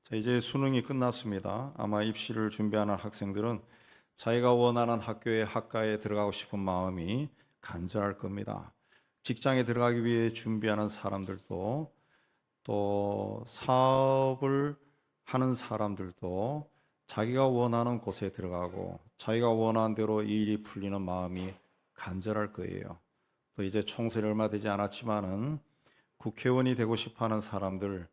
자, 이제 수능이 끝났습니다. 아마 입시를 준비하는 학생들은 자기가 원하는 학교에 학과에 들어가고 싶은 마음이 간절할 겁니다. 직장에 들어가기 위해 준비하는 사람들도 또 사업을 하는 사람들도 자기가 원하는 곳에 들어가고 자기가 원하는 대로 일이 풀리는 마음이 간절할 거예요. 또 이제 총선이 얼마 되지 않았지만은 국회의원이 되고 싶어하는 사람들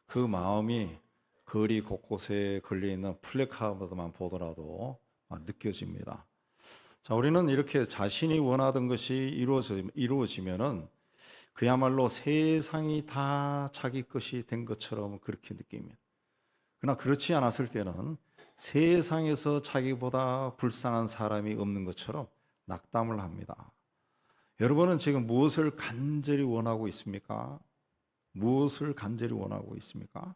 그 마음이 거리 곳곳에 걸려있는 플래카드만 보더라도 느껴집니다. 자, 우리는 이렇게 자신이 원하던 것이 이루어지면은 그야말로 세상이 다 자기 것이 된 것처럼 그렇게 느낍니다. 그러나 그렇지 않았을 때는 세상에서 자기보다 불쌍한 사람이 없는 것처럼 낙담을 합니다. 여러분은 지금 무엇을 간절히 원하고 있습니까? 무엇을 간절히 원하고 있습니까?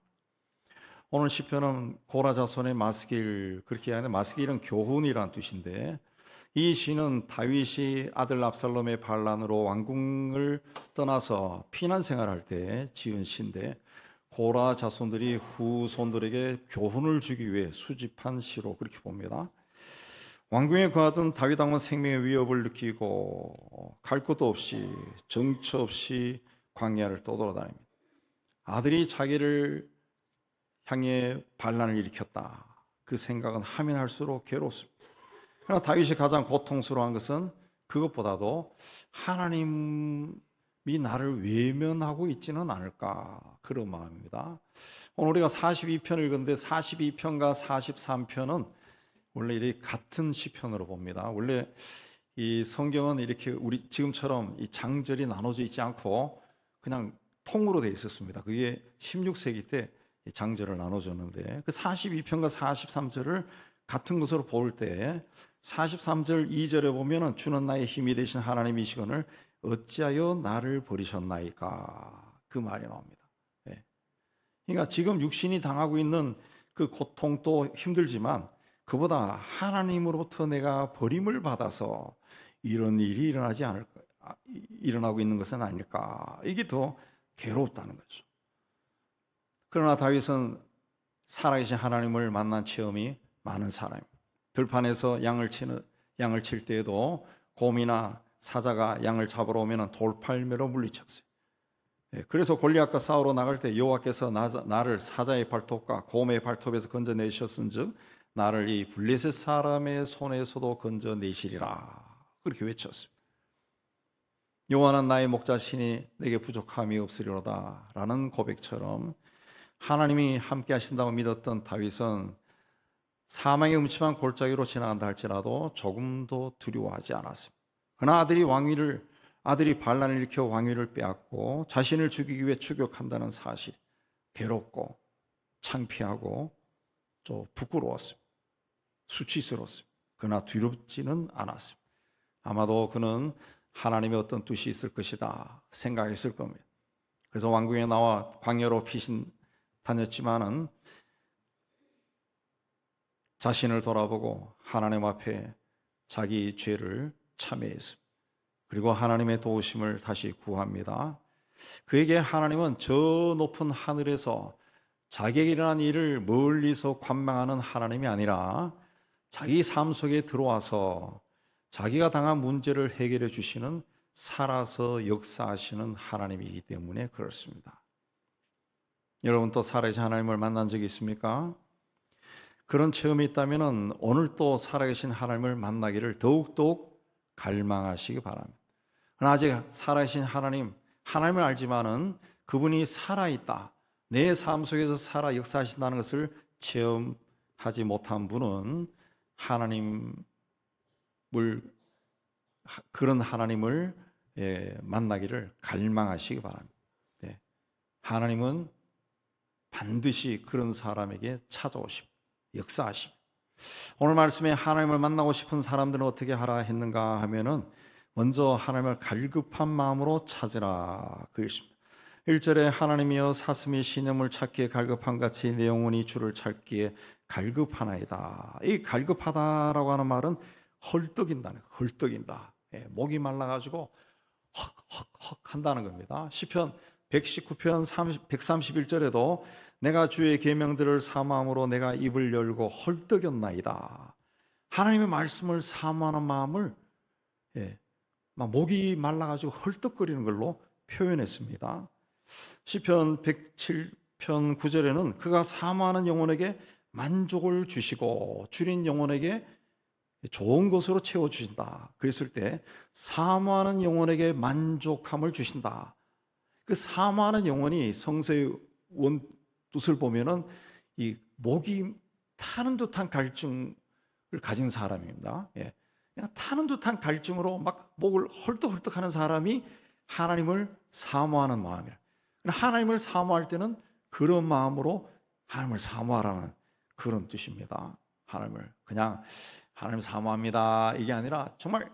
오늘 시편은 고라 자손의 마스길, 그렇게 하는 마스길은 교훈이란 뜻인데, 이 시는 다윗이 아들 압살롬의 반란으로 왕궁을 떠나서 피난 생활할 때 지은 시인데, 고라 자손들이 후손들에게 교훈을 주기 위해 수집한 시로 그렇게 봅니다. 왕궁에 거하던 다윗 왕은 생명의 위협을 느끼고 갈 곳도 없이 정처 없이 광야를 떠돌아다닙니다. 아들이 자기를 향해 반란을 일으켰다. 그 생각은 하면 할수록 괴롭습니다. 그러나 다윗이 가장 고통스러운 것은 그것보다도 하나님이 나를 외면하고 있지는 않을까, 그런 마음입니다. 오늘 우리가 42편을 읽었는데 42편과 43편은 원래 이렇게 같은 시편으로 봅니다. 원래 이 성경은 이렇게 우리 지금처럼 이 장절이 나눠져 있지 않고 그냥 통으로 되어 있었습니다. 그게 16세기 때 장절을 나눠줬는데 그 42편과 43절을 같은 것으로 볼 때 43절 2절에 보면은 주는 나의 힘이 되신 하나님이시거늘 어찌하여 나를 버리셨나이까, 그 말이 나옵니다. 네. 그러니까 지금 육신이 당하고 있는 그 고통도 힘들지만 그보다 하나님으로부터 내가 버림을 받아서 이런 일이 일어나고 있는 것은 아닐까, 이게 더 괴롭다는 거죠. 그러나 다윗은 살아계신 하나님을 만난 체험이 많은 사람입니다. 들판에서 양을 칠 때에도 곰이나 사자가 양을 잡으러 오면 돌팔매로 물리쳤어요. 그래서 골리앗과 싸우러 나갈 때 여호와께서 나를 사자의 발톱과 곰의 발톱에서 건져내셨은즉 나를 이 블레셋 사람의 손에서도 건져내시리라, 그렇게 외쳤습니다. 여호와는 나의 목자시니 내게 부족함이 없으리로다 라는 고백처럼 하나님이 함께 하신다고 믿었던 다윗은 사망의 음침한 골짜기로 지나간다 할지라도 조금도 두려워하지 않았습니다. 그러나 아들이 반란을 일으켜 왕위를 빼앗고 자신을 죽이기 위해 추격한다는 사실이 괴롭고 창피하고 또 부끄러웠습니다. 수치스러웠습니다. 그러나 두렵지는 않았습니다. 아마도 그는 하나님의 어떤 뜻이 있을 것이다 생각했을 겁니다. 그래서 왕궁에 나와 광야로 피신 다녔지만은 자신을 돌아보고 하나님 앞에 자기 죄를 참회했습니다. 그리고 하나님의 도우심을 다시 구합니다. 그에게 하나님은 저 높은 하늘에서 자기에게 일어난 일을 멀리서 관망하는 하나님이 아니라 자기 삶 속에 들어와서 자기가 당한 문제를 해결해 주시는, 살아서 역사하시는 하나님이기 때문에 그렇습니다. 여러분 또 살아계신 하나님을 만난 적이 있습니까? 그런 체험이 있다면 오늘 또 살아계신 하나님을 만나기를 더욱더욱 갈망하시기 바랍니다. 그러나 아직 살아계신 하나님을 알지만은 그분이 살아있다, 내 삶 속에서 살아 역사하신다는 것을 체험하지 못한 분은 그런 하나님을 만나기를 갈망하시기 바랍니다. 하나님은 반드시 그런 사람에게 찾아오십니다. 역사하십니다. 오늘 말씀에 하나님을 만나고 싶은 사람들은 어떻게 하라 했는가 하면은 먼저 하나님을 갈급한 마음으로 찾으라, 그랬습니다. 1절에 하나님이여 사슴이 신음을 찾기에 갈급한 같이 내 영혼이 주를 찾기에 갈급하나이다. 이 갈급하다라고 하는 말은 헐떡인다. 목이 말라가지고 헉헉헉 한다는 겁니다. 시편 119편 131절에도 내가 주의 계명들을 사모함으로 내가 입을 열고 헐떡였나이다. 하나님의 말씀을 사모하는 마음을 막 목이 말라가지고 헐떡거리는 걸로 표현했습니다. 시편 107편 9절에는 그가 사모하는 영혼에게 만족을 주시고 줄인 영혼에게 좋은 것으로 채워주신다. 그랬을 때 사모하는 영혼에게 만족함을 주신다. 그 사모하는 영혼이 성서의 원 뜻을 보면은 이 목이 타는 듯한 갈증을 가진 사람입니다. 그냥 타는 듯한 갈증으로 막 목을 헐떡헐떡하는 사람이 하나님을 사모하는 마음이라. 하나님을 사모할 때는 그런 마음으로 하나님을 사모하라는 그런 뜻입니다. 하나님을 그냥 하나님 사모합니다 이게 아니라 정말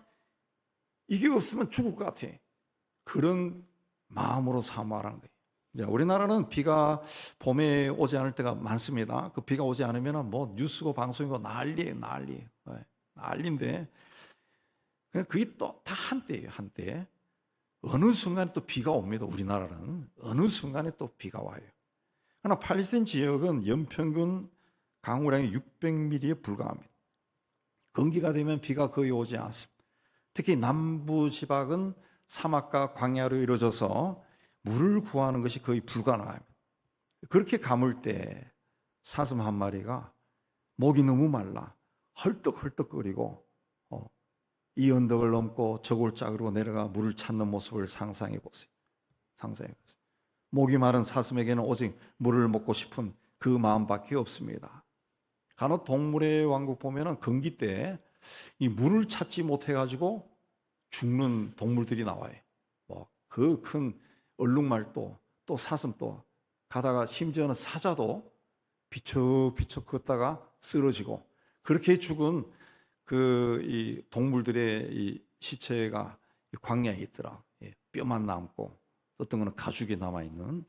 이게 없으면 죽을 것 같아. 그런 마음으로 사모하라는 거예요. 이제 우리나라는 비가 봄에 오지 않을 때가 많습니다. 그 비가 오지 않으면 뭐 뉴스고 방송이고 난리예요, 난리인데 그게 또 다 한때예요, 한때. 어느 순간에 또 비가 옵니다. 우리나라는 어느 순간에 또 비가 와요. 그러나 팔레스타인 지역은 연평균 강우량이 600mm에 불과합니다. 건기가 되면 비가 거의 오지 않습니다. 특히 남부 지방은 사막과 광야로 이루어져서 물을 구하는 것이 거의 불가능합니다. 그렇게 가물 때 사슴 한 마리가 목이 너무 말라 헐떡헐떡거리고 이 언덕을 넘고 저 골짜기로 내려가 물을 찾는 모습을 상상해 보세요. 목이 마른 사슴에게는 오직 물을 먹고 싶은 그 마음밖에 없습니다. 간혹 동물의 왕국 보면은 건기 때 이 물을 찾지 못해 가지고 죽는 동물들이 나와요. 뭐 그 큰 얼룩말도 또 사슴도 가다가 심지어는 사자도 비척비척 걷다가 쓰러지고 그렇게 죽은 이 동물들의 이 시체가 광야에 있더라. 뼈만 남고 어떤 거는 가죽이 남아 있는.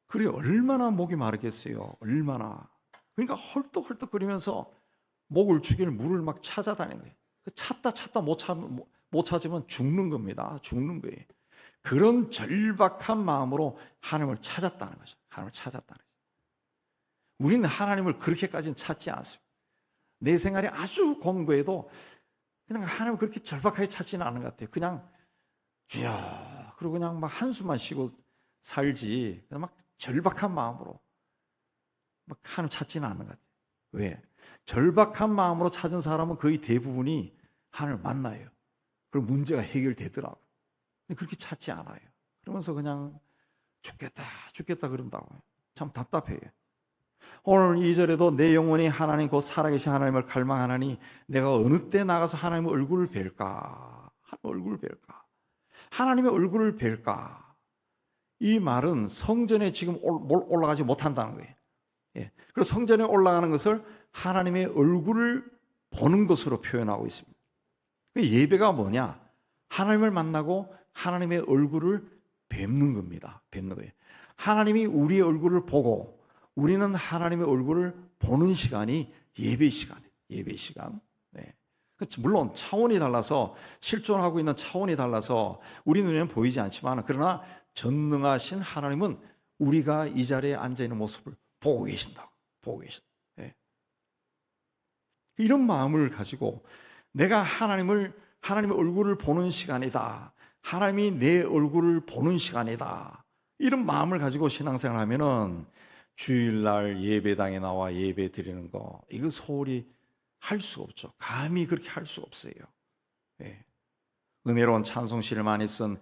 그래 얼마나 목이 마르겠어요. 얼마나. 그러니까 헐떡헐떡거리면서 목을 죽일 물을 막 찾아다니는 거예요. 찾다 못 찾으면 죽는 겁니다. 죽는 거예요. 그런 절박한 마음으로 하나님을 찾았다는 거죠. 하나님을 찾았다는 거죠. 우리는 하나님을 그렇게까지는 찾지 않습니다. 내 생활이 아주 공고해도 그냥 하나님을 그렇게 절박하게 찾지는 않은 것 같아요. 그냥 이야 그리고 그냥 막 한숨만 쉬고 살지 그냥 막 절박한 마음으로 막 하나님 찾지는 않는 것 같아요. 왜? 절박한 마음으로 찾은 사람은 거의 대부분이 하나님을 만나요. 그리고 문제가 해결되더라고요. 근데 그렇게 찾지 않아요. 그러면서 그냥 죽겠다 그런다고요. 참 답답해요. 오늘 2절에도 내 영혼이 하나님 곧 살아계신 하나님을 갈망하나니 내가 어느 때 나가서 하나님의 얼굴을 뵐까? 하나님의 얼굴을 뵐까? 이 말은 성전에 지금 올라가지 못한다는 거예요. 그리고 성전에 올라가는 것을 하나님의 얼굴을 보는 것으로 표현하고 있습니다. 예배가 뭐냐? 하나님을 만나고 하나님의 얼굴을 뵙는 겁니다. 뵙는 거예요. 하나님이 우리의 얼굴을 보고 우리는 하나님의 얼굴을 보는 시간이 예배 시간이에요. 예배 시간. 물론 차원이 달라서 실존하고 있는 차원이 달라서 우리 눈에는 보이지 않지만 그러나 전능하신 하나님은 우리가 이 자리에 앉아 있는 모습을 보고 계신다. 이런 마음을 가지고 내가 하나님의 얼굴을 보는 시간이다. 하나님이 내 얼굴을 보는 시간이다. 이런 마음을 가지고 신앙생활을 하면은 주일날 예배당에 나와 예배 드리는 거 이거 소홀히 할 수가 없죠. 감히 그렇게 할 수가 없어요. 은혜로운 찬송시를 많이 쓴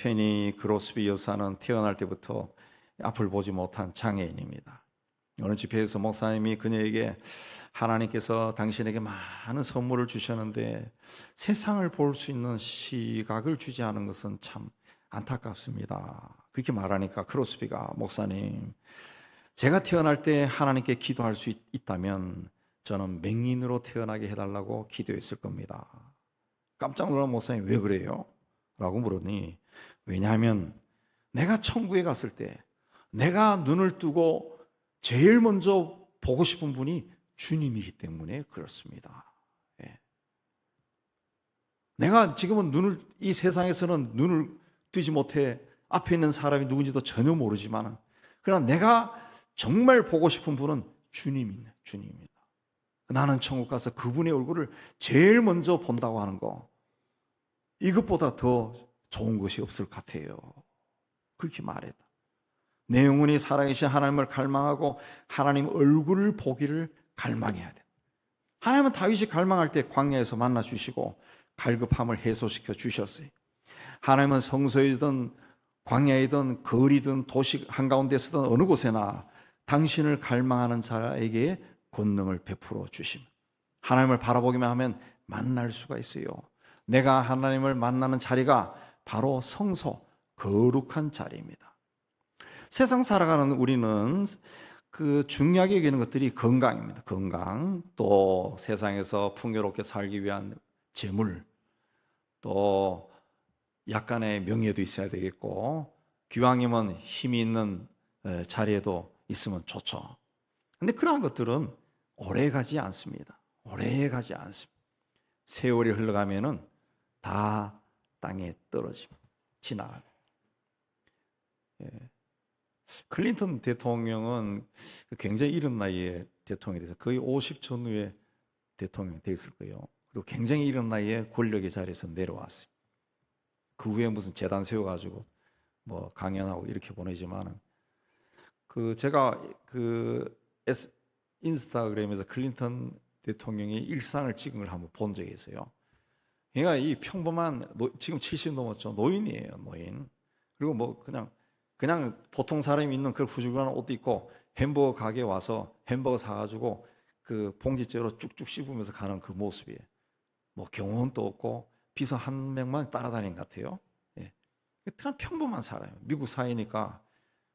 페니 그로스비 여사는 태어날 때부터 앞을 보지 못한 장애인입니다. 어느 집회에서 목사님이 그녀에게 하나님께서 당신에게 많은 선물을 주셨는데 세상을 볼 수 있는 시각을 주지 않은 것은 참 안타깝습니다. 그렇게 말하니까 크로스비가 목사님 제가 태어날 때 하나님께 기도할 수 있다면 저는 맹인으로 태어나게 해달라고 기도했을 겁니다. 깜짝 놀란 목사님 왜 그래요? 라고 물으니 왜냐하면 내가 천국에 갔을 때 내가 눈을 뜨고 제일 먼저 보고 싶은 분이 주님이기 때문에 그렇습니다. 내가 지금은 이 세상에서는 눈을 뜨지 못해 앞에 있는 사람이 누군지도 전혀 모르지만, 그러나 내가 정말 보고 싶은 분은 주님입니다. 나는 천국 가서 그분의 얼굴을 제일 먼저 본다고 하는 거, 이것보다 더 좋은 것이 없을 것 같아요. 그렇게 말했다. 내 영혼이 살아계신 하나님을 갈망하고 하나님 얼굴을 보기를 갈망해야 돼. 하나님은 다윗이 갈망할 때 광야에서 만나 주시고 갈급함을 해소시켜 주셨어요. 하나님은 성소이든 광야이든 거리든 도시 한가운데 서든 어느 곳에나 당신을 갈망하는 자에게 권능을 베풀어 주심. 하나님을 바라보기만 하면 만날 수가 있어요. 내가 하나님을 만나는 자리가 바로 성소, 거룩한 자리입니다. 세상 살아가는 우리는 그 중요하게 여기는 것들이 건강입니다. 건강, 또 세상에서 풍요롭게 살기 위한 재물, 또 약간의 명예도 있어야 되겠고, 기왕이면 힘이 있는 자리에도 있으면 좋죠. 근데 그러한 것들은 오래 가지 않습니다. 오래 가지 않습니다. 세월이 흘러가면은 다 땅에 떨어집니다. 지나갑니다. 클린턴 대통령은 굉장히 이른 나이에 대통령이 돼서 거의 50 전후에 대통령이 됐을 거예요. 그리고 굉장히 이른 나이에 권력의 자리에서 내려왔어요. 그 후에 무슨 재단 세워가지고 뭐 강연하고 이렇게 보내지만은, 제가 인스타그램에서 클린턴 대통령의 일상을 찍은 걸 한번 본 적이 있어요. 그러니까 이 평범한 지금 70 넘었죠. 노인이에요, 노인. 그리고 뭐 그냥 보통 사람이 있는 그 후줄근한 옷도 입고 햄버거 가게에 와서 햄버거 사가지고 그 봉지째로 쭉쭉 씹으면서 가는 그 모습이에요. 뭐 경호원도 없고 비서 한 명만 따라다니는 것 같아요. 예. 그냥 평범한 사람이에요. 미국 사회니까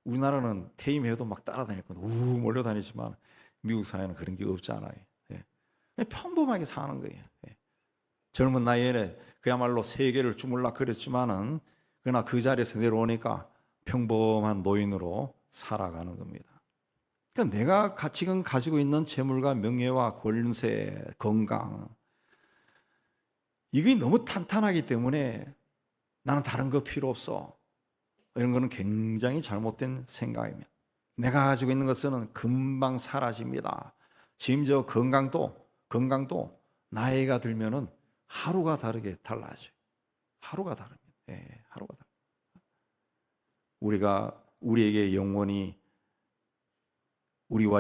우리나라는 퇴임해도 막 따라다닐 건 몰려다니지만 미국 사회는 그런 게 없잖아요. 예. 평범하게 사는 거예요. 예. 젊은 나이에 그야말로 세계를 주물락거렸지만은 그러나 그 자리에서 내려오니까 평범한 노인으로 살아가는 겁니다. 그러니까 내가 지금 가지고 있는 재물과 명예와 권세, 건강, 이게 너무 탄탄하기 때문에 나는 다른 거 필요 없어, 이런 거는 굉장히 잘못된 생각입니다. 내가 가지고 있는 것은 금방 사라집니다. 심지어 건강도 나이가 들면은 하루가 다르게 달라져요. 하루가 다릅니다. 예, 하루가 다릅니다. 우리와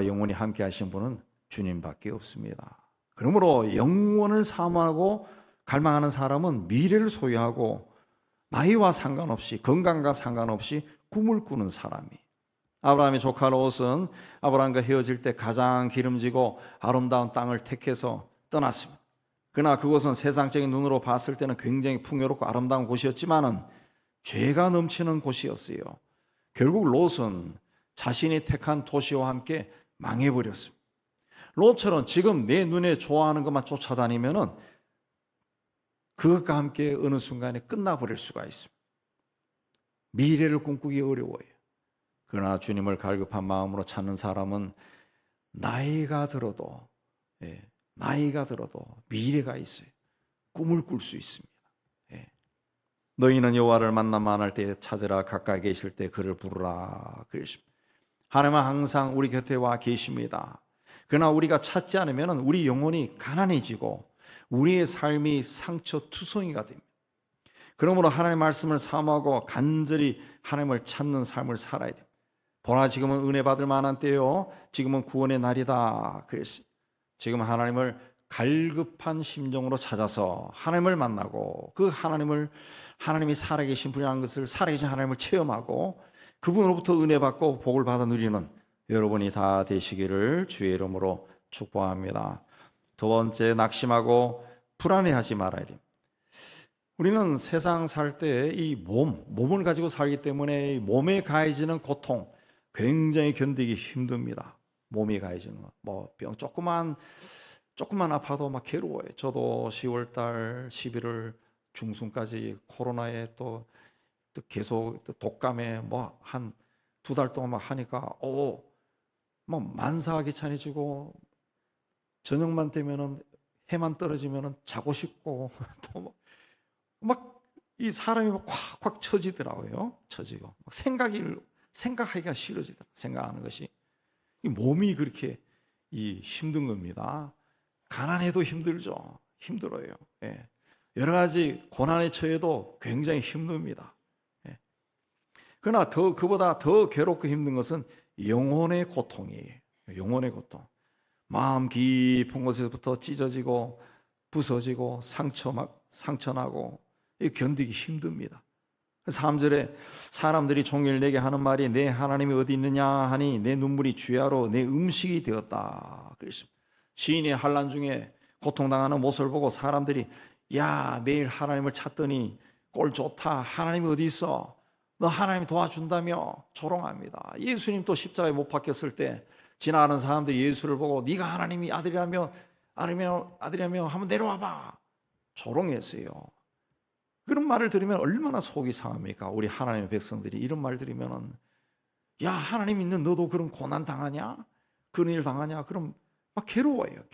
영원히 함께 하신 분은 주님밖에 없습니다. 그러므로 영원을 사모하고 갈망하는 사람은 미래를 소유하고 나이와 상관없이, 건강과 상관없이 꿈을 꾸는 사람이. 아브라함의 조카 롯은 아브라함과 헤어질 때 가장 기름지고 아름다운 땅을 택해서 떠났습니다. 그러나 그곳은 세상적인 눈으로 봤을 때는 굉장히 풍요롭고 아름다운 곳이었지만은 죄가 넘치는 곳이었어요. 결국 롯은 자신이 택한 도시와 함께 망해버렸습니다. 롯처럼 지금 내 눈에 좋아하는 것만 쫓아다니면은 그것과 함께 어느 순간에 끝나버릴 수가 있습니다. 미래를 꿈꾸기 어려워요. 그러나 주님을 갈급한 마음으로 찾는 사람은 나이가 들어도 미래가 있어요. 꿈을 꿀 수 있습니다. 너희는 여호와를 만날 때 찾으라, 가까이 계실 때 그를 부르라 그랬습니다. 하나님은 항상 우리 곁에 와 계십니다. 그러나 우리가 찾지 않으면 우리 영혼이 가난해지고 우리의 삶이 상처투성이가 됩니다. 그러므로 하나님의 말씀을 사모하고 간절히 하나님을 찾는 삶을 살아야 됩니다. 보라, 지금은 은혜 받을 만한 때요, 지금은 구원의 날이다 그랬어요. 지금 하나님을 갈급한 심정으로 찾아서 하나님을 만나고 그 하나님이 살아계신 분이라는 것을, 살아계신 하나님을 체험하고 그분으로부터 은혜 받고 복을 받아 누리는 여러분이 다 되시기를 주의 이름으로 축복합니다. 두 번째, 낙심하고 불안해하지 말아야 됩니다. 우리는 세상 살 때 이 몸을 가지고 살기 때문에 몸에 가해지는 고통 굉장히 견디기 힘듭니다. 몸이 가해지는 거, 뭐 병 조금만 아파도 막 괴로워요. 저도 10월달 11월 중순까지 코로나에 또 계속 독감에 뭐 한 2달 동안 막 하니까 뭐 만사가 귀찮아지고 저녁만 되면은 해만 떨어지면은 자고 싶고 또 막 이 사람이 막 콱콱 처지더라고요. 처지고 막 생각하기가 싫어지더라고요. 생각하는 것이 이 몸이 그렇게 힘든 겁니다. 가난해도 힘들죠. 힘들어요. 예. 여러 가지 고난에 처해도 굉장히 힘듭니다. 예. 그러나 그보다 더 괴롭고 힘든 것은 영혼의 고통이에요. 영혼의 고통. 마음 깊은 곳에서부터 찢어지고 부서지고 상처나고 견디기 힘듭니다. 3절에 사람들이 종일 내게 하는 말이 내 하나님이 어디 있느냐 하니 내 눈물이 주야로 내 음식이 되었다. 그랬습니다. 시인이 환난 중에 고통당하는 모습을 보고 사람들이 야 매일 하나님을 찾더니 꼴 좋다. 하나님이 어디 있어? 너 하나님 도와준다며 조롱합니다. 예수님 또 십자가에 못 박혔을 때 지나가는 사람들이 예수를 보고 네가 하나님이 아들이라며 한번 내려와봐. 조롱했어요. 그런 말을 들으면 얼마나 속이 상합니까? 우리 하나님의 백성들이 이런 말 들으면은 야 하나님 있는 너도 그런 고난 당하냐? 그런 일 당하냐? 그럼 막 괴로워요.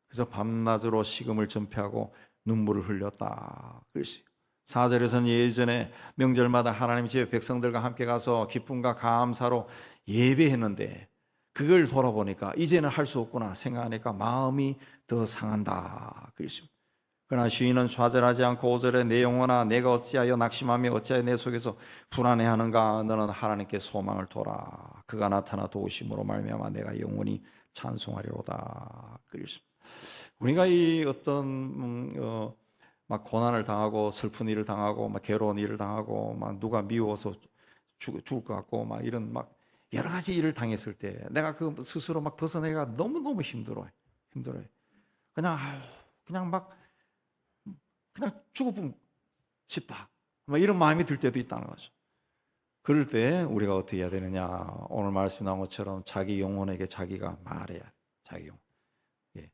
그래서 밤낮으로 식음을 전폐하고 눈물을 흘렸다. 그랬어요. 4절에서는 예전에 명절마다 하나님 집에 백성들과 함께 가서 기쁨과 감사로 예배했는데 그걸 돌아보니까 이제는 할 수 없구나 생각하니까 마음이 더 상한다. 그랬습니다. 그러나 시인은 좌절하지 않고 5절에 내 영혼아 내가 어찌하여 낙심하며 어찌하여 내 속에서 불안해하는가 너는 하나님께 소망을 둬라. 그가 나타나 도우심으로 말미암아 내가 영원히 찬송하리로다. 그랬습니다. 우리가 이 어떤 막 고난을 당하고 슬픈 일을 당하고 막 괴로운 일을 당하고 막 누가 미워서 죽을 것 같고 막 이런 막 여러 가지 일을 당했을 때 내가 그 스스로 막 벗어내기가 너무너무 힘들어요. 그냥 죽어보고 싶다. 막 이런 마음이 들 때도 있다는 거죠. 그럴 때 우리가 어떻게 해야 되느냐? 오늘 말씀 나온 것처럼 자기 영혼에게 자기가 말해야 돼. 자기 영혼. 예.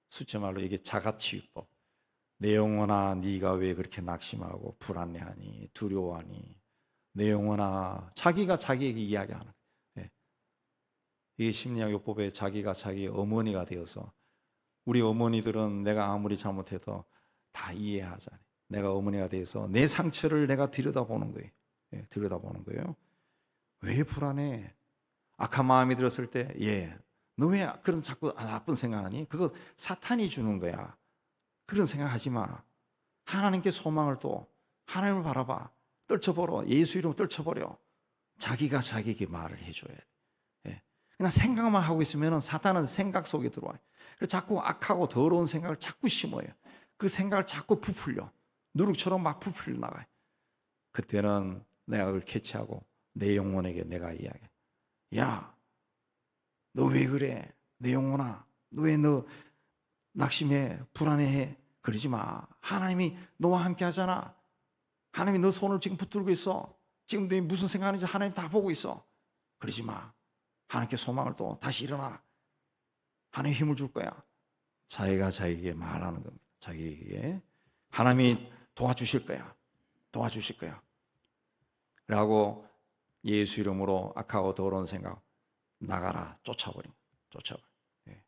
숫자 말로 이게 자가치유법. 내 영혼아 네가 왜 그렇게 낙심하고 불안해하니 두려워하니 내 영혼아 자기가 자기에게 이야기하는 예. 이게 심리학 요법에 자기가 자기 어머니가 되어서 우리 어머니들은 내가 아무리 잘못해도 다 이해하잖아요. 내가 어머니가 돼서 내 상처를 내가 들여다보는 거예요. 예, 들여다보는 거예요. 왜 불안해? 악한 마음이 들었을 때, 너 왜 그런 자꾸 나쁜 생각하니? 그거 사탄이 주는 거야. 그런 생각하지 마. 하나님께 소망을 둬. 하나님을 바라봐. 떨쳐버려. 예수 이름으로 떨쳐버려. 자기가 자기에게 말을 해줘야 돼. 예. 그냥 생각만 하고 있으면 사탄은 생각 속에 들어와요. 그래서 자꾸 악하고 더러운 생각을 자꾸 심어요. 그 생각을 자꾸 부풀려. 누룩처럼 막 부풀려 나가요. 그때는 내가 그걸 캐치하고 내 영혼에게 내가 이야기해. 야, 너 왜 그래? 내 영혼아, 왜 너 낙심해, 불안해해? 그러지 마. 하나님이 너와 함께 하잖아. 하나님이 너 손을 지금 붙들고 있어. 지금 너 무슨 생각하는지 하나님 다 보고 있어. 그러지 마. 하나님께 소망을 또 다시 일어나. 하나님 힘을 줄 거야. 자기가 자기에게 말하는 겁니다. 자기에게 하나님이 도와주실 거야. 도와주실 거야. 라고 예수 이름으로 악하고 더러운 생각 나가라. 쫓아버려. 예.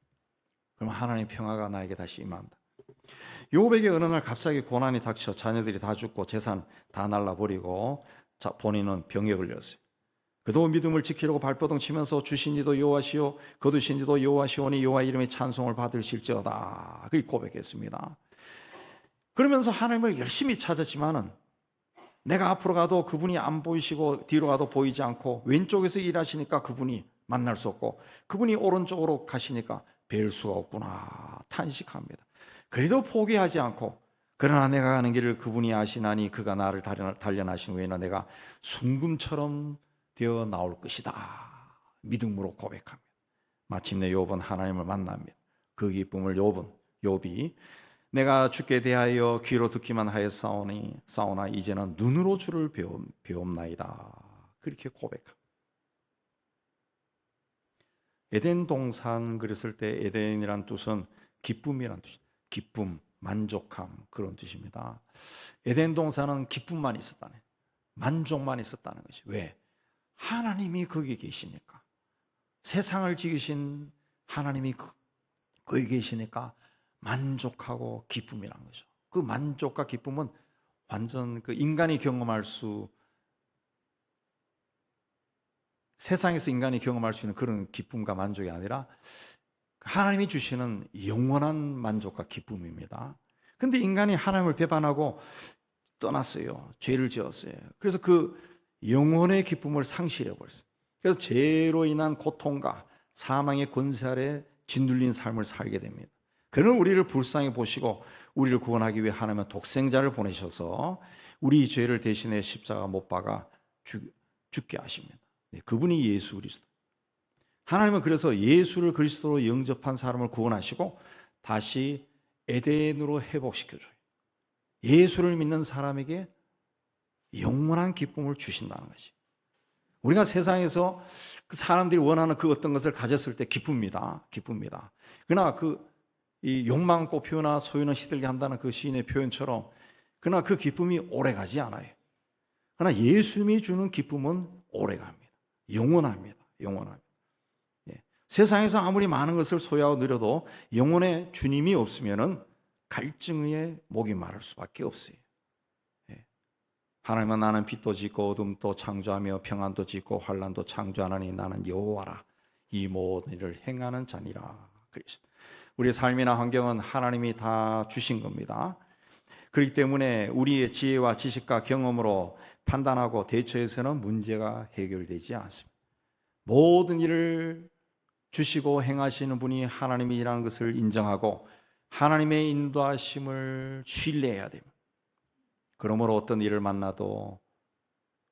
그럼 하나님의 평화가 나에게 다시 임한다. 요백이 어느 날 갑자기 고난이 닥쳐 자녀들이 다 죽고 재산 다 날라버리고 본인은 병에 걸렸어요. 그도 믿음을 지키려고 발버둥 치면서 주신 이도 여호와시오 거두신 이도 여호와시오니 여호와 이름의 찬송을 받으실지어다. 그렇게 고백했습니다. 그러면서 하나님을 열심히 찾았지만은 내가 앞으로 가도 그분이 안 보이시고 뒤로 가도 보이지 않고 왼쪽에서 일하시니까 그분이 만날 수 없고 그분이 오른쪽으로 가시니까 뵐 수가 없구나 탄식합니다. 그래도 포기하지 않고 그러나 내가 가는 길을 그분이 아시나니 그가 나를 단련하신 후에는 내가 순금처럼 되어 나올 것이다. 믿음으로 고백합니다. 마침내 욥은 하나님을 만납니다. 그 기쁨을 욥이 내가 주께 대하여 귀로 듣기만 하였사오나 이제는 눈으로 주를 배움나이다. 그렇게 고백합니다. 에덴 동산 그랬을 때 에덴이란 뜻은 기쁨이란 뜻입니다. 기쁨, 만족함 그런 뜻입니다. 에덴 동산은 기쁨만 있었다네. 만족만 있었다는 것이. 왜? 하나님이 거기 계시니까. 세상을 지으신 하나님이 거기 계시니까 만족하고 기쁨이란 거죠. 그 만족과 기쁨은 완전 그 인간이 경험할 수, 세상에서 인간이 경험할 수 있는 그런 기쁨과 만족이 아니라 하나님이 주시는 영원한 만족과 기쁨입니다. 근데 인간이 하나님을 배반하고 떠났어요. 죄를 지었어요. 그래서 그 영혼의 기쁨을 상실해 버렸어요. 그래서 죄로 인한 고통과 사망의 권세 아래 짓눌린 삶을 살게 됩니다. 그는 우리를 불쌍히 보시고 우리를 구원하기 위해 하나님은 독생자를 보내셔서 우리 죄를 대신해 십자가 못 박아 죽게 하십니다. 그분이 예수 그리스도. 하나님은 그래서 예수를 그리스도로 영접한 사람을 구원하시고 다시 에덴으로 회복시켜줘요. 예수를 믿는 사람에게 영원한 기쁨을 주신다는 것이. 우리가 세상에서 그 사람들이 원하는 그 어떤 것을 가졌을 때 기쁩니다. 그러나 이 욕망 꽃피우나 소유는 시들게 한다는 그 시인의 표현처럼 그러나 그 기쁨이 오래 가지 않아요. 그러나 예수님이 주는 기쁨은 오래 갑니다. 영원합니다. 예. 세상에서 아무리 많은 것을 소유하고 누려도 영혼의 주님이 없으면은 갈증의 목이 마를 수밖에 없어요. 예. 하나님은 나는 빛도 짓고 어둠도 창조하며 평안도 짓고 환난도 창조하나니 나는 여호와라. 이 모든 일을 행하는 자니라. 그렇습니다. 우리의 삶이나 환경은 하나님이 다 주신 겁니다. 그렇기 때문에 우리의 지혜와 지식과 경험으로 판단하고 대처해서는 문제가 해결되지 않습니다. 모든 일을 주시고 행하시는 분이 하나님이라는 것을 인정하고 하나님의 인도하심을 신뢰해야 됩니다. 그러므로 어떤 일을 만나도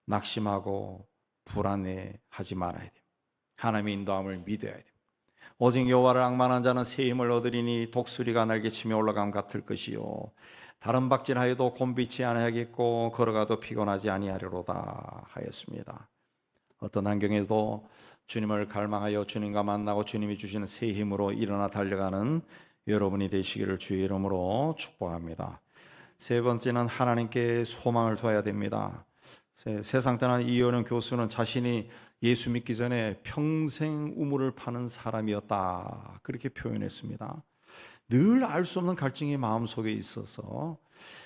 낙심하고 불안해하지 말아야 됩니다. 하나님의 인도함을 믿어야 됩니다. 오직 여호와를 앙망하는 자는 새 힘을 얻으리니 독수리가 날개치며 올라감 같을 것이요 다른 박질하여도 곤비치 아니하겠고 걸어가도 피곤하지 아니하리로다 하였습니다. 어떤 환경에도 주님을 갈망하여 주님과 만나고 주님이 주시는 새 힘으로 일어나 달려가는 여러분이 되시기를 주의 이름으로 축복합니다. 세 번째는 하나님께 소망을 둬야 됩니다. 세상 떠난 이효령 교수는 자신이 예수 믿기 전에 평생 우물을 파는 사람이었다 그렇게 표현했습니다. 늘 알 수 없는 갈증이 마음속에 있어서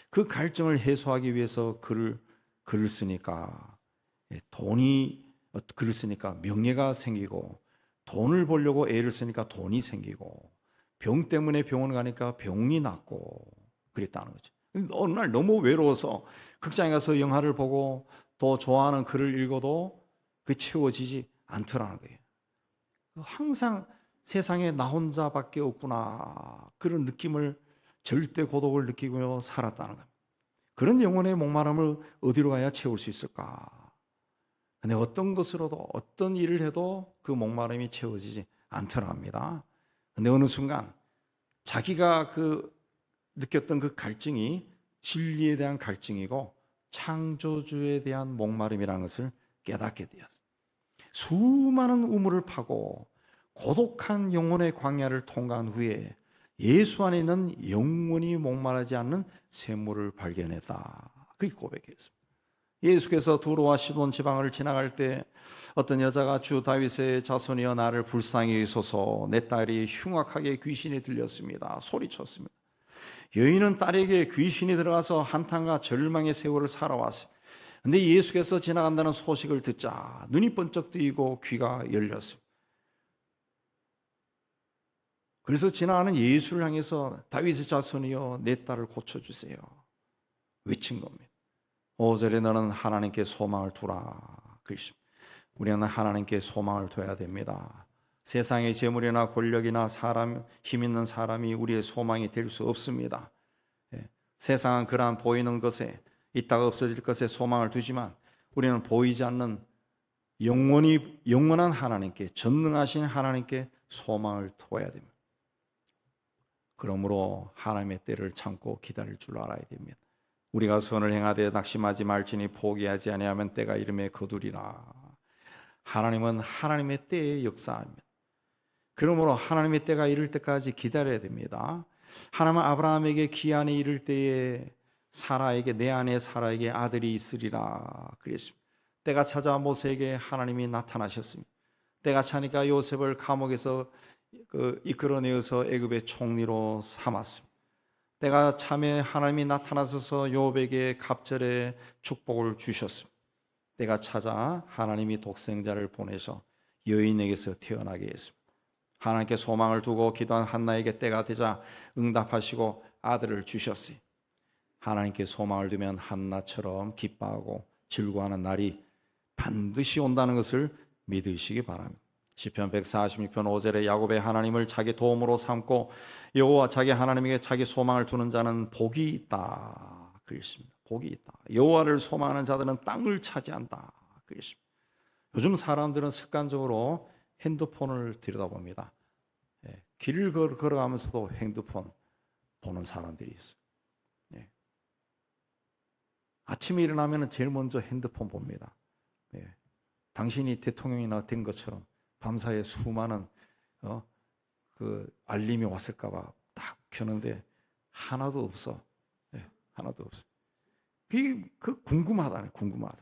그 갈증을 해소하기 위해서 글을 쓰니까 글을 쓰니까 명예가 생기고 돈을 벌려고 애를 쓰니까 돈이 생기고 병 때문에 병원 가니까 병이 낫고 그랬다는 거죠. 어느 날 너무 외로워서 극장에 가서 영화를 보고 또 좋아하는 글을 읽어도 그게 채워지지 않더라는 거예요. 항상 세상에 나 혼자밖에 없구나 그런 느낌을 절대 고독을 느끼며 살았다는 겁니다. 그런 영혼의 목마름을 어디로 가야 채울 수 있을까? 근데 어떤 것으로도 어떤 일을 해도 그 목마름이 채워지지 않더랍니다. 근데 어느 순간 자기가 느꼈던 그 갈증이 진리에 대한 갈증이고 창조주에 대한 목마름이라는 것을 깨닫게 되었습니다. 수많은 우물을 파고 고독한 영혼의 광야를 통과한 후에 예수 안에 있는 영원히 목마르지 않는 샘물을 발견했다. 그렇게 고백했습니다. 예수께서 두로와 시돈 지방을 지나갈 때 어떤 여자가 주 다윗의 자손이여 나를 불쌍히 여기소서 내 딸이 흉악하게 귀신이 들렸습니다. 소리쳤습니다. 여인은 딸에게 귀신이 들어가서 한탄과 절망의 세월을 살아왔습니다. 그런데 예수께서 지나간다는 소식을 듣자 눈이 번쩍 뜨이고 귀가 열렸습니다. 그래서 지나가는 예수를 향해서 다윗의 자손이여 내 딸을 고쳐주세요 외친 겁니다. 5절에 너는 하나님께 소망을 두라 그랬습니다. 우리는 하나님께 소망을 둬야 됩니다. 세상의 재물이나 권력이나 힘 있는 사람이 우리의 소망이 될 수 없습니다. 세상은 그러한 보이는 것에 있다가 없어질 것에 소망을 두지만 우리는 보이지 않는 영원한 하나님께 전능하신 하나님께 소망을 둬야 됩니다. 그러므로 하나님의 때를 참고 기다릴 줄 알아야 됩니다. 우리가 선을 행하되 낙심하지 말지니 포기하지 아니하면 때가 이름에 거두리라. 하나님은 하나님의 때에 역사합니다. 그러므로 하나님의 때가 이를 때까지 기다려야 됩니다. 하나님은 아브라함에게 기한이 이를 때에 내 아내 사라에게 아들이 있으리라 그랬습니다. 때가 찾아 모세에게 하나님이 나타나셨습니다. 때가 차니까 요셉을 감옥에서 이끌어내어서 애굽의 총리로 삼았습니다. 때가 참에 하나님이 나타나셔서 요업에게 갑절의 축복을 주셨습니다. 때가 찾아 하나님이 독생자를 보내서 여인에게서 태어나게 했습니다. 하나님께 소망을 두고 기도한 한나에게 때가 되자 응답하시고 아들을 주셨어요. 하나님께 소망을 두면 한나처럼 기뻐하고 즐거워하는 날이 반드시 온다는 것을 믿으시기 바랍니다. 시편 146편 5절에 야곱의 하나님을 자기 도움으로 삼고 여호와 자기 하나님에게 자기 소망을 두는 자는 복이 있다 그랬습니다. 복이 있다. 여호와를 소망하는 자들은 땅을 차지한다 그랬습니다. 요즘 사람들은 습관적으로 핸드폰을 들여다봅니다. 길을 걸어가면서도 핸드폰 보는 사람들이 있어요. 아침에 일어나면 제일 먼저 핸드폰 봅니다. 당신이 대통령이나 된 것처럼 밤사이에 수많은 그 알림이 왔을까봐 딱 켜는데 하나도 없어. 하나도 없어. 그 궁금하다네, 궁금하다.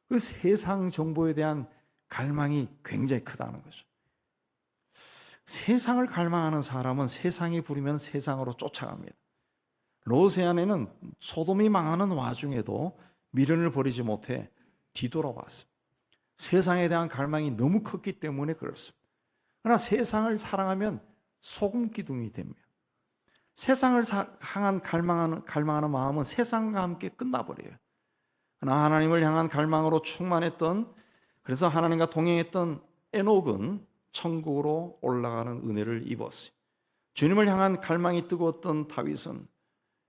그 세상 정보에 대한 갈망이 굉장히 크다는 거죠. 세상을 갈망하는 사람은 세상이 부리면 세상으로 쫓아갑니다. 롯의 아내는 소돔이 망하는 와중에도 미련을 버리지 못해 뒤돌아봤습니다. 세상에 대한 갈망이 너무 컸기 때문에 그렇습니다. 그러나 세상을 사랑하면 소금 기둥이 됩니다. 세상을 향한 갈망하는 마음은 세상과 함께 끝나버려요. 그러나 하나님을 향한 갈망으로 충만했던, 그래서 하나님과 동행했던 에녹은 천국으로 올라가는 은혜를 입었어요. 주님을 향한 갈망이 뜨거웠던 다윗은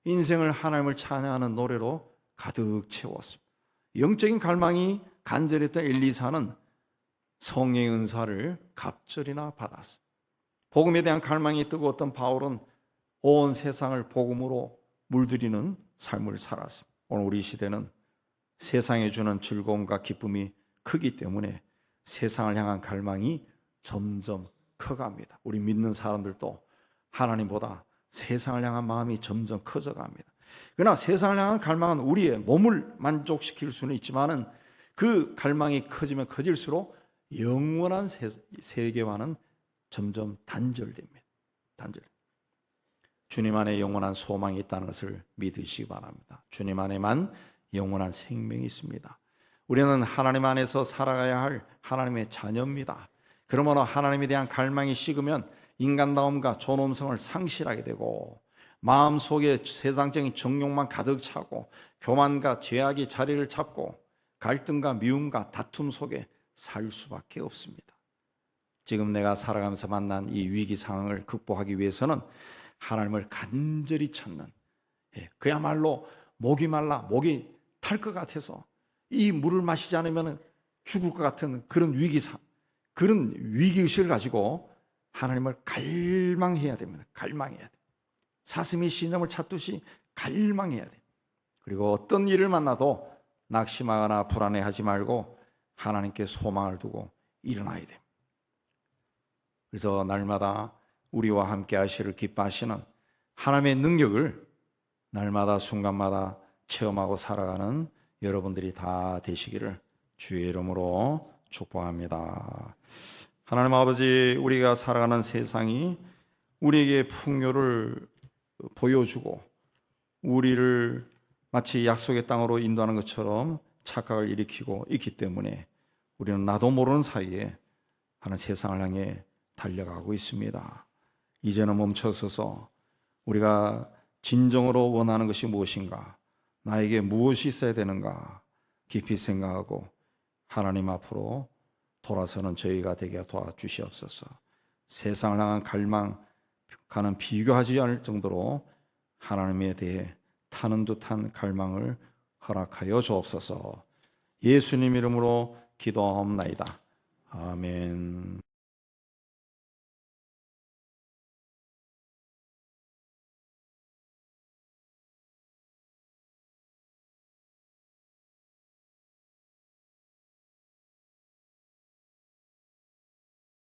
인생을 하나님을 찬양하는 노래로 가득 채웠습니다. 영적인 갈망이 간절했던 엘리사는 성령의 은사를 갑절이나 받았어요. 복음에 대한 갈망이 뜨거웠던 바울은 온 세상을 복음으로 물들이는 삶을 살았습니다. 오늘 우리 시대는 세상에 주는 즐거움과 기쁨이 크기 때문에 세상을 향한 갈망이 점점 커갑니다. 우리 믿는 사람들도 하나님보다 세상을 향한 마음이 점점 커져갑니다. 그러나 세상을 향한 갈망은 우리의 몸을 만족시킬 수는 있지만은 그 갈망이 커지면 커질수록 영원한 세계와는 점점 단절됩니다. 주님 안에 영원한 소망이 있다는 것을 믿으시기 바랍니다. 주님 안에만 영원한 생명이 있습니다. 우리는 하나님 안에서 살아가야 할 하나님의 자녀입니다. 그러므로 하나님에 대한 갈망이 식으면 인간다움과 존엄성을 상실하게 되고 마음속에 세상적인 정욕만 가득 차고 교만과 죄악이 자리를 잡고 갈등과 미움과 다툼 속에 살 수밖에 없습니다. 지금 내가 살아가면서 만난 이 위기 상황을 극복하기 위해서는 하나님을 간절히 찾는, 그야말로 목이 말라 목이 탈 것 같아서 이 물을 마시지 않으면 죽을 것 같은 그런 그런 위기의식을 가지고 하나님을 갈망해야 됩니다. 갈망해야 돼요. 사슴이 신념을 찾듯이 갈망해야 돼요. 그리고 어떤 일을 만나도 낙심하거나 불안해하지 말고 하나님께 소망을 두고 일어나야 돼요. 그래서 날마다 우리와 함께 하시를 기뻐하시는 하나님의 능력을 날마다 순간마다 체험하고 살아가는 여러분들이 다 되시기를 주의 이름으로 축복합니다. 하나님 아버지, 우리가 살아가는 세상이 우리에게 풍요를 보여주고 우리를 마치 약속의 땅으로 인도하는 것처럼 착각을 일으키고 있기 때문에 우리는 나도 모르는 사이에 하는 세상을 향해 달려가고 있습니다. 이제는 멈춰서서 우리가 진정으로 원하는 것이 무엇인가, 나에게 무엇이 있어야 되는가 깊이 생각하고 하나님 앞으로 돌아서는 저희가 되게 도와주시옵소서. 세상을 향한 갈망과는 비교하지 않을 정도로 하나님에 대해 타는 듯한 갈망을 허락하여 주옵소서. 예수님 이름으로 기도하옵나이다. 아멘.